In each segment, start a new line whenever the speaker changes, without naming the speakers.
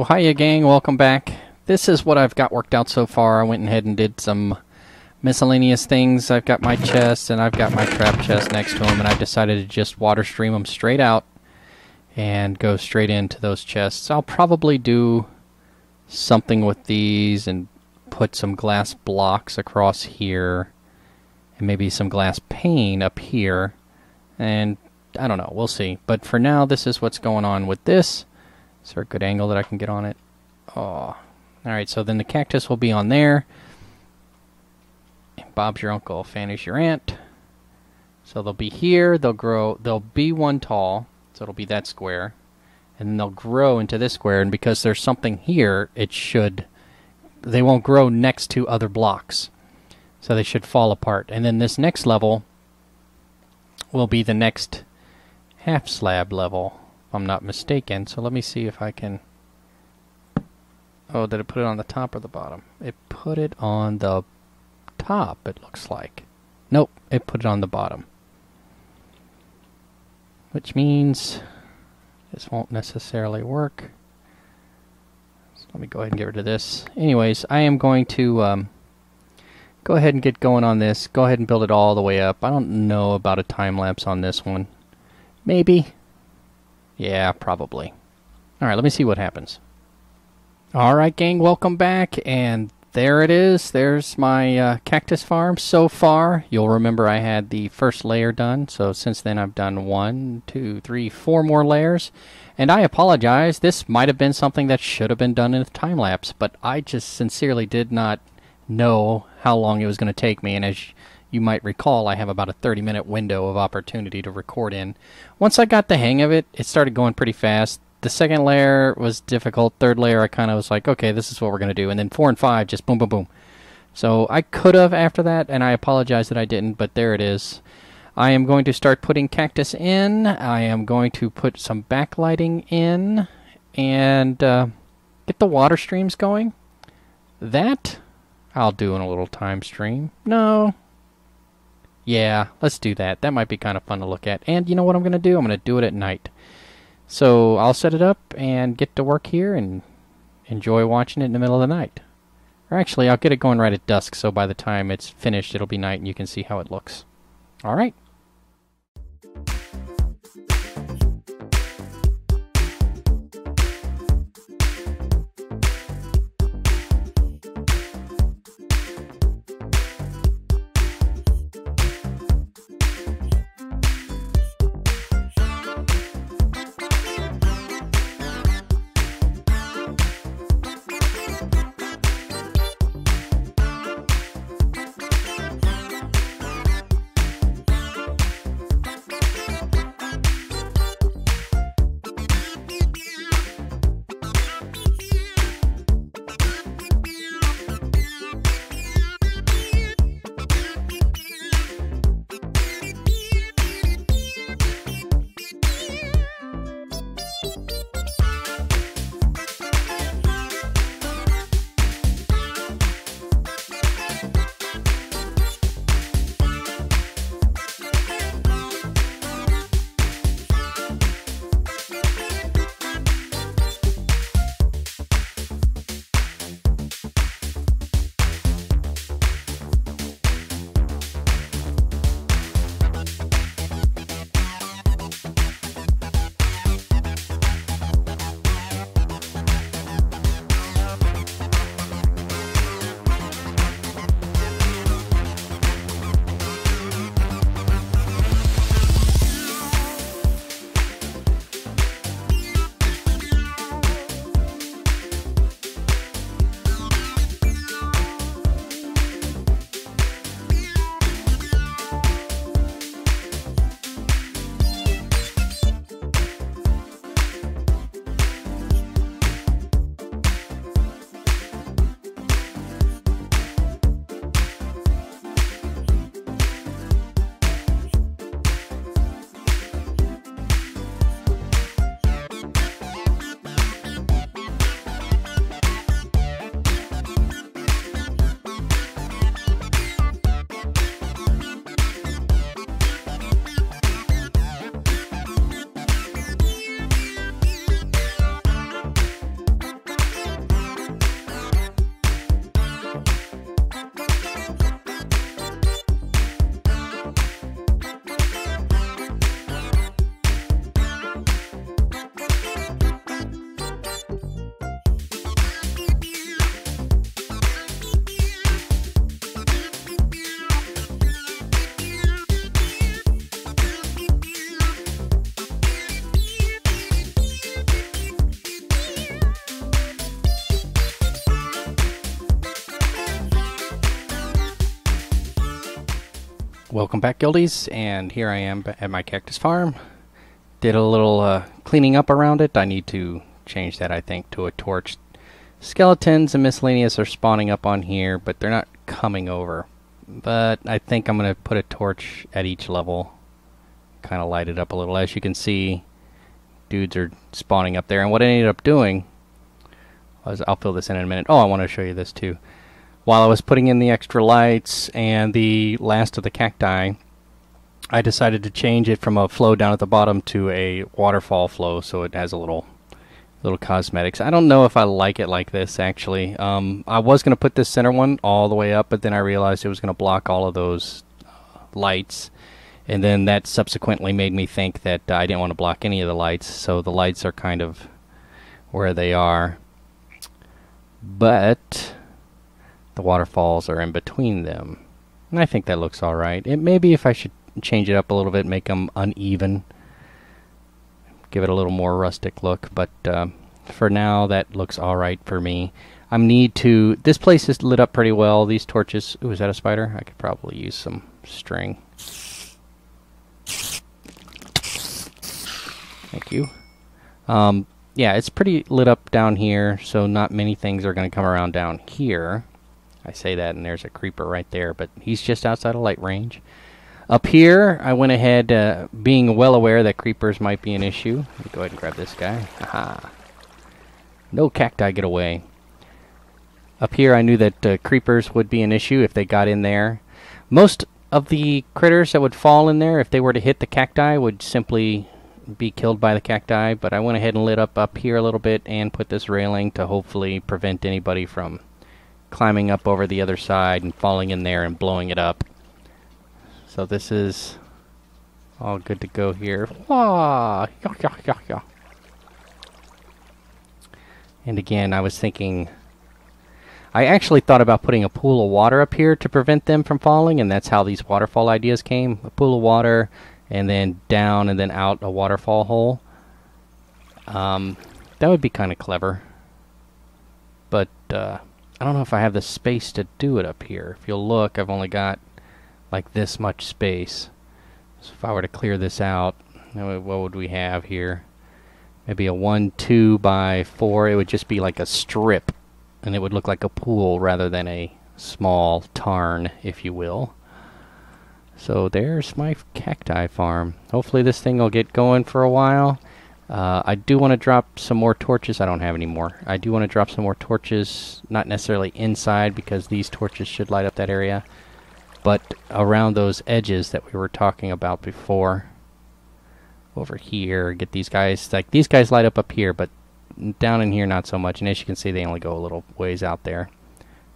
Hiya gang, welcome back. This is what I've got worked out so far. I went ahead and did some miscellaneous things. I've got my chest and I've got my trap chest next to them, and I've decided to just water stream them straight out and go straight into those chests. I'll probably do something with these and put some glass blocks across here and maybe some glass pane up here, and I don't know, we'll see. But for now, this is what's going on with this. Is there a good angle that I can get on it? Oh, alright, so then the cactus will be on there. Bob's your uncle, Fanny's your aunt. So they'll be here, they'll grow, they'll be one tall, so it'll be that square. And then they'll grow into this square, and because there's something here, they won't grow next to other blocks. So they should fall apart. And then this next level will be the next half slab level, if I'm not mistaken. So let me see if I can... Oh, did it put it on the top or the bottom? It put it on the top, it looks like. Nope, it put it on the bottom. Which means this won't necessarily work. So let me go ahead and get rid of this. Anyways, I am going to go ahead and get going on this. Go ahead and build it all the way up. I don't know about a time lapse on this one. Maybe. Yeah, probably. Alright, let me see what happens. Alright gang, welcome back, and there it is. There's my cactus farm so far. You'll remember I had the first layer done, so since then I've done 1, 2, 3, 4 more layers. And I apologize, this might have been something that should have been done in a time lapse, but I just sincerely did not know how long it was going to take me, and as you might recall, I have about a 30-minute window of opportunity to record in. Once I got the hang of it, it started going pretty fast. The second layer was difficult. Third layer, I kind of was like, okay, this is what we're going to do. And then 4 and 5, just boom, boom, boom. So I could have after that, and I apologize that I didn't, but there it is. I am going to start putting cactus in. I am going to put some backlighting in and get the water streams going. That I'll do in a little time stream. No. Yeah, let's do that. That might be kind of fun to look at. And you know what I'm going to do? I'm going to do it at night. So I'll set it up and get to work here and enjoy watching it in the middle of the night. Or actually, I'll get it going right at dusk, so by the time it's finished, it'll be night and you can see how it looks. Alright. Welcome back, Guildies, and here I am at my cactus farm. Did a little cleaning up around it. I need to change that, I think, to a torch. Skeletons and miscellaneous are spawning up on here, but they're not coming over. But I think I'm going to put a torch at each level, kind of light it up a little. As you can see, dudes are spawning up there, and what I ended up doing was, I'll fill this in a minute. Oh, I want to show you this too. While I was putting in the extra lights and the last of the cacti, I decided to change it from a flow down at the bottom to a waterfall flow, so it has a little cosmetics. I don't know if I like it like this, actually. I was going to put this center one all the way up, but then I realized it was going to block all of those lights, and then that subsequently made me think that I didn't want to block any of the lights, so the lights are kind of where they are. But the waterfalls are in between them, and I think that looks alright. It maybe if I should change it up a little bit, make them uneven, give it a little more rustic look, but for now that looks alright for me. I need to, this place is lit up pretty well. These torches, ooh, is that a spider? I could probably use some string. Thank you. Yeah, it's pretty lit up down here, so not many things are going to come around down here. I say that, and there's a creeper right there, but he's just outside of light range. Up here, I went ahead, being well aware that creepers might be an issue. Let me go ahead and grab this guy. Aha. No cacti, get away. Up here, I knew that creepers would be an issue if they got in there. Most of the critters that would fall in there, if they were to hit the cacti, would simply be killed by the cacti, but I went ahead and lit up here a little bit and put this railing to hopefully prevent anybody from climbing up over the other side and falling in there and blowing it up. So this is all good to go here. Wah! And again, I was thinking, I actually thought about putting a pool of water up here to prevent them from falling, and that's how these waterfall ideas came. A pool of water, and then down and then out a waterfall hole. That would be kind of clever. But I don't know if I have the space to do it up here. If you'll look, I've only got like this much space. So if I were to clear this out, what would we have here? Maybe a 1-2 by 4. It would just be like a strip, and it would look like a pool rather than a small tarn, if you will. So there's my cacti farm. Hopefully this thing will get going for a while. I do want to drop some more torches. I don't have any more. I do want to drop some more torches, not necessarily inside because these torches should light up that area, but around those edges that we were talking about before. Over here, get these guys, like these guys light up here, but down in here not so much, and as you can see they only go a little ways out there.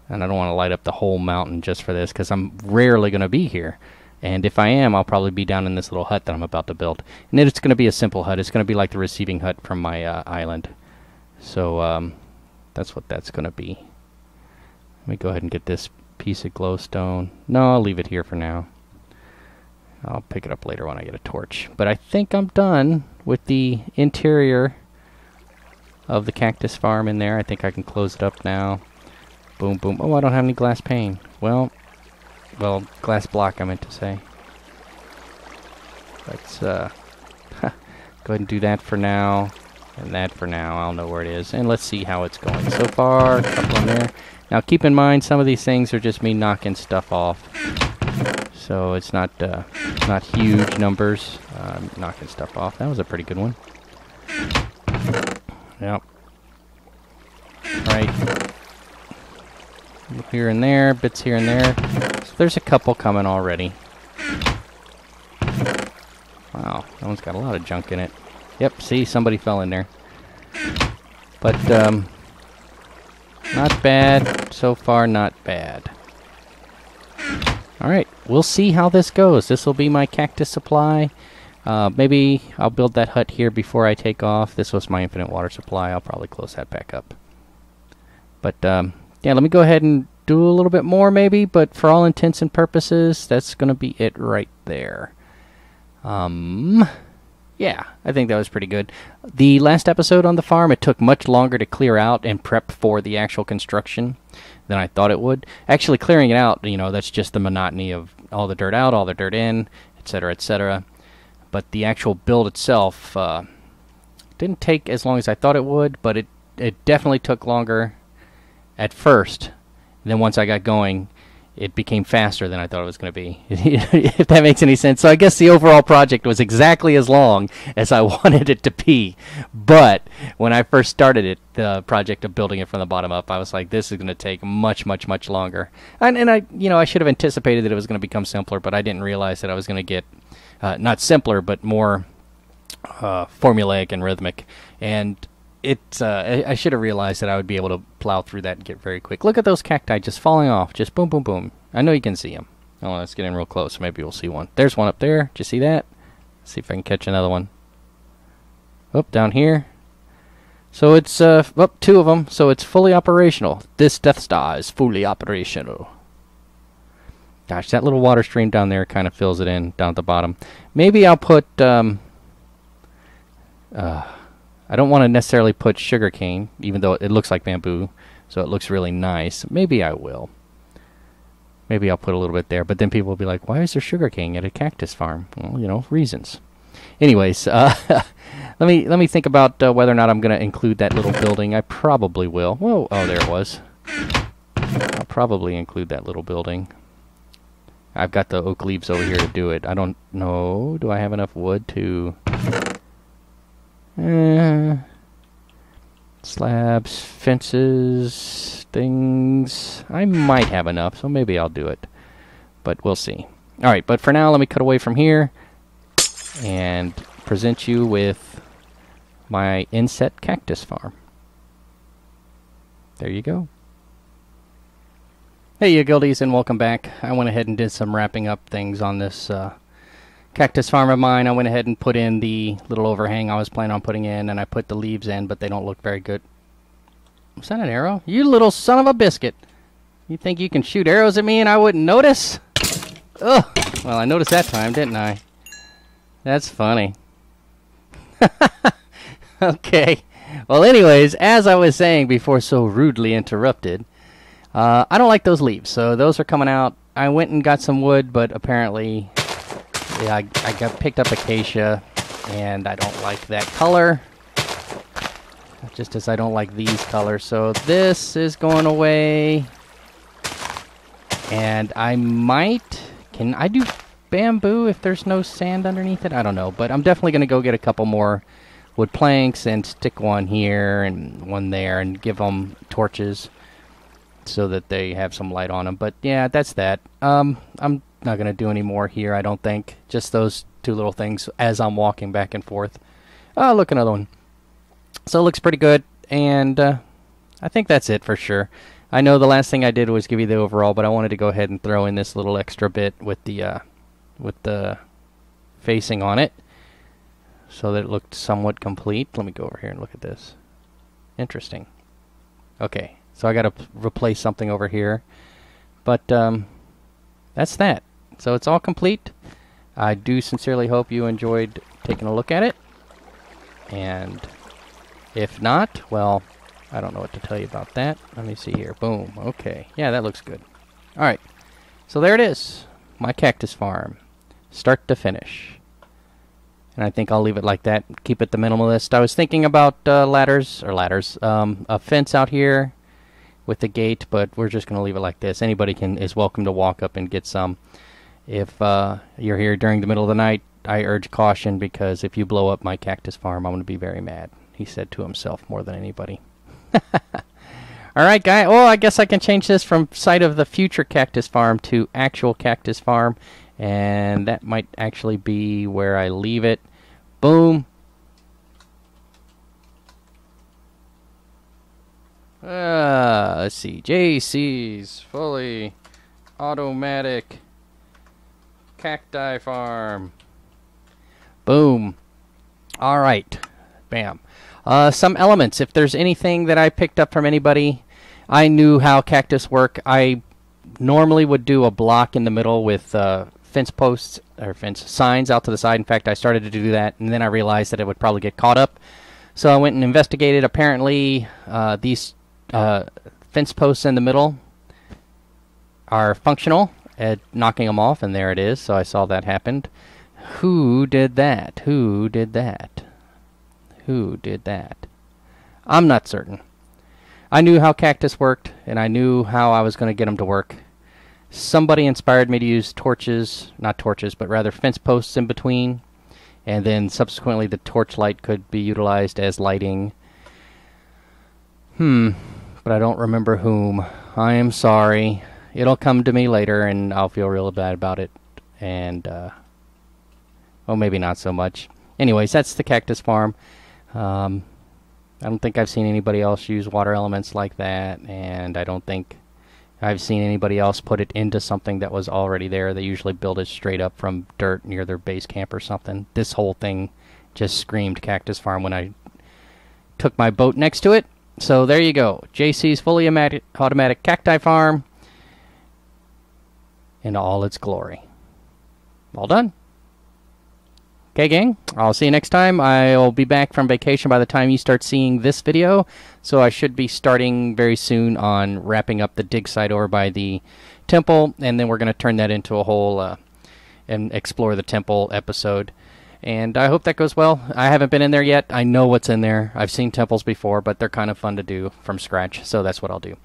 And I don't want to light up the whole mountain just for this because I'm rarely going to be here. And if I am, I'll probably be down in this little hut that I'm about to build. And it's going to be a simple hut. It's going to be like the receiving hut from my island. So that's what that's going to be. Let me go ahead and get this piece of glowstone. No, I'll leave it here for now. I'll pick it up later when I get a torch. But I think I'm done with the interior of the cactus farm in there. I think I can close it up now. Boom, boom. Oh, I don't have any glass pane. Well, glass block I meant to say. Let's go ahead and do that for now, and that for now. I'll know where it is, and let's see how it's going so far. A couple in there. Now keep in mind, some of these things are just me knocking stuff off, so it's not huge numbers. Knocking stuff off. That was a pretty good one. Yep. Right. Here and there, bits here and there. So there's a couple coming already. Wow, that one's got a lot of junk in it. Yep, see, somebody fell in there. But, not bad. So far, not bad. Alright, we'll see how this goes. This will be my cactus supply. Maybe I'll build that hut here before I take off. This was my infinite water supply. I'll probably close that back up. But, yeah, let me go ahead and do a little bit more maybe, but for all intents and purposes, that's going to be it right there. Yeah, I think that was pretty good. The last episode on the farm, it took much longer to clear out and prep for the actual construction than I thought it would. Actually, clearing it out, you know, that's just the monotony of all the dirt out, all the dirt in, etc., etc. But the actual build itself didn't take as long as I thought it would, but it definitely took longer at first. And then once I got going, it became faster than I thought it was going to be, if that makes any sense. So I guess the overall project was exactly as long as I wanted it to be. But when I first started it, the project of building it from the bottom up, I was like, this is going to take much, much, much longer. And I should have anticipated that it was going to become simpler, but I didn't realize that I was going to get not simpler, but more formulaic and rhythmic. And I should have realized that I would be able to plow through that and get very quick. Look at those cacti just falling off. Just boom, boom, boom. I know you can see them. Oh, let's get in real close. Maybe we'll see one. There's one up there. Did you see that? Let's see if I can catch another one. Oh, down here. So it's, two of them. So it's fully operational. This Death Star is fully operational. Gosh, that little water stream down there kind of fills it in down at the bottom. Maybe I'll put, I don't want to necessarily put sugarcane, even though it looks like bamboo, so it looks really nice. Maybe I will. Maybe I'll put a little bit there, but then people will be like, why is there sugarcane at a cactus farm? Well, reasons. Anyways, let me think about whether or not I'm going to include that little building. I probably will. Whoa, oh, there it was. I'll probably include that little building. I've got the oak leaves over here to do it. I don't know. Do I have enough wood to... slabs, fences, things. I might have enough, so maybe I'll do it. But we'll see. Alright, but for now, let me cut away from here and present you with my inset cactus farm. There you go. Hey, you guildies, and welcome back. I went ahead and did some wrapping up things on this cactus farm of mine. I went ahead and put in the little overhang I was planning on putting in, and I put the leaves in, but they don't look very good. Was that an arrow? You little son of a biscuit. You think you can shoot arrows at me and I wouldn't notice? Ugh. Well, I noticed that time, didn't I? That's funny. Okay. Well, anyways, as I was saying before so rudely interrupted, I don't like those leaves, so those are coming out. I went and got some wood, but apparently... yeah, I picked up acacia, and I don't like that color. Just as I don't like these colors. So this is going away. And I might... Can I do bamboo if there's no sand underneath it? I don't know. But I'm definitely going to go get a couple more wood planks and stick one here and one there and give them torches so that they have some light on them. But yeah, that's that. I'm not going to do any more here, I don't think. Just those two little things as I'm walking back and forth. Oh, look, another one. So it looks pretty good, and I think that's it for sure. I know the last thing I did was give you the overall, but I wanted to go ahead and throw in this little extra bit with the facing on it so that it looked somewhat complete. Let me go over here and look at this. Interesting. Okay, so I got to replace something over here, but that's that. So it's all complete. I do sincerely hope you enjoyed taking a look at it. And if not, well, I don't know what to tell you about that. Let me see here. Boom. Okay. Yeah, that looks good. Alright. So there it is. My cactus farm. Start to finish. And I think I'll leave it like that. Keep it the minimalist. I was thinking about a fence out here with the gate, but we're just going to leave it like this. Anybody is welcome to walk up and get some. If you're here during the middle of the night, I urge caution, because if you blow up my cactus farm, I'm going to be very mad, he said to himself more than anybody. Alright, guy. Oh, I guess I can change this from site of the future cactus farm to actual cactus farm, and that might actually be where I leave it. Boom. Let's see. JC's fully automatic cacti farm. Boom. All right. Bam. Some elements. If there's anything that I picked up from anybody, I knew how cactus work. I normally would do a block in the middle with fence posts or fence signs out to the side. In fact, I started to do that, and then I realized that it would probably get caught up. So I went and investigated. Apparently, these fence posts in the middle are functional, at knocking them off, and there it is. So I saw that happened. Who did that? Who did that? Who did that? I'm not certain. I knew how Cactus worked, and I knew how I was going to get them to work. Somebody inspired me to use torches, not torches, but rather fence posts in between, and then subsequently the torch light could be utilized as lighting. But I don't remember whom. I am sorry. It'll come to me later, and I'll feel real bad about it. And, well, maybe not so much. Anyways, that's the Cactus farm. I don't think I've seen anybody else use water elements like that, and I don't think I've seen anybody else put it into something that was already there. They usually build it straight up from dirt near their base camp or something. This whole thing just screamed Cactus farm when I took my boat next to it. So there you go. JC's fully automatic cacti farm in all its glory. All done. Okay, gang. I'll see you next time. I'll be back from vacation by the time you start seeing this video. So I should be starting very soon on wrapping up the dig site over by the temple. And then we're going to turn that into a whole and explore the temple episode. And I hope that goes well. I haven't been in there yet. I know what's in there. I've seen temples before, but they're kind of fun to do from scratch. So that's what I'll do.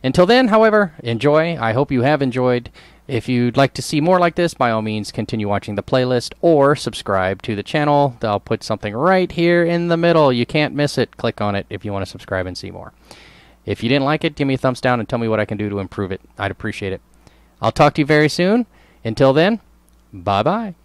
Until then, however, enjoy. I hope you have enjoyed. If you'd like to see more like this, by all means, continue watching the playlist or subscribe to the channel. I'll put something right here in the middle. You can't miss it. Click on it if you want to subscribe and see more. If you didn't like it, give me a thumbs down and tell me what I can do to improve it. I'd appreciate it. I'll talk to you very soon. Until then, bye-bye.